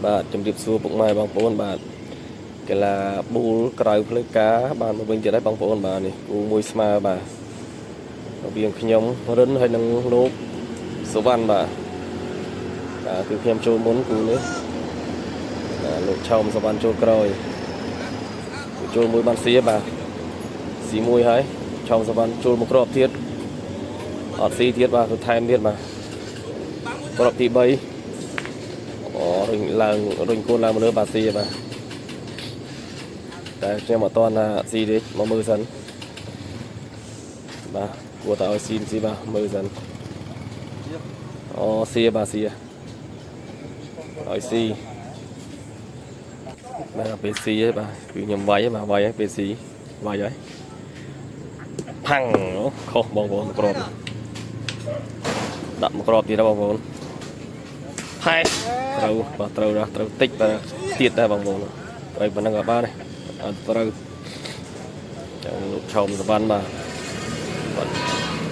បាទជំរាបសួរពុកម៉ែបងប្អូនបាទកីឡាប៊ូលក្រៅផ្លូវការបានមកវិញទៀតហើយបងប្អូនបាទនេះគូមួយស្មើបាទរវាងខ្ញុំរិនហើយនឹងលោកសុវណ្ណបាទគឺខ្ញុំចូលមុនគូនេះលោកឆោមសុវណ្ណចូលក្រោយចូលមួយបានស៊ីបាទស៊ីមួយហើយឆោមសុវណ្ណចូលមកគ្រាប់ទៀតអត់ស៊ីទៀតបាទគឺថែមទៀតបាទគ្រាប់ទី3រុញឡើងរុញគូនឡើងមកលើបាទស៊ីបាទតែខ្ញុំអត់ទាន់ថាស៊ីទេមកមើលសិនបាទគួរតែឲ្យស៊ីបាទមើលសិនអូស៊ីបាទស៊ីឲ្យស៊ីបាទពេលស៊ីហ្នឹងបាទគឺខ្ញុំវាយបាទវាយហើយពេលស៊ីវាយហើយផាំងខុសបងប្អូនក្របដាក់មកក្របទៀតណាបងប្អូនហែត្រូវបាទត្រូវតិចបាទទៀតដែរបងប្អូនត្រូវប៉ុណ្ណឹងក៏បានដែរអត់ត្រូវចាំលោកឆោមសវណ្ណបាទ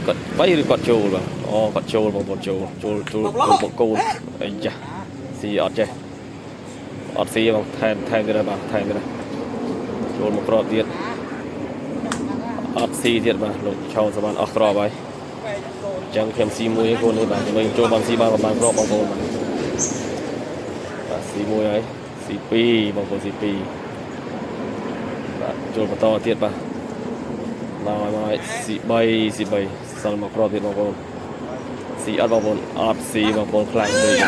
គាត់វាយឬគាត់ចូលបាទអូគាត់ចូលបងប្អូនចូលបកគោលអីចាស៊ីអត់ចេះអត់ស៊ីបងថែមទៀតបាទថែមទៀតចូលមកក្របទៀតអត់ស៊ីទៀតបាទលោកឆោមសវណ្ណអស់ក្របហើយអញ្ចឹងខ្ញុំស៊ីមួយគូនេះបាទខ្ញុំចូលបានស៊ីបានប្រហែលគ្រាប់បងប្អូនបាទស៊ីមួយហើយស៊ី2បងប្អូនស៊ី2បាទចូលបន្តទៀតបាទមកស៊ី3សល់មកគ្រាប់ទៀតបងប្អូនស៊ីអត់បងប្អូនអត់ស៊ីបងប្អូនខ្លាំងពេក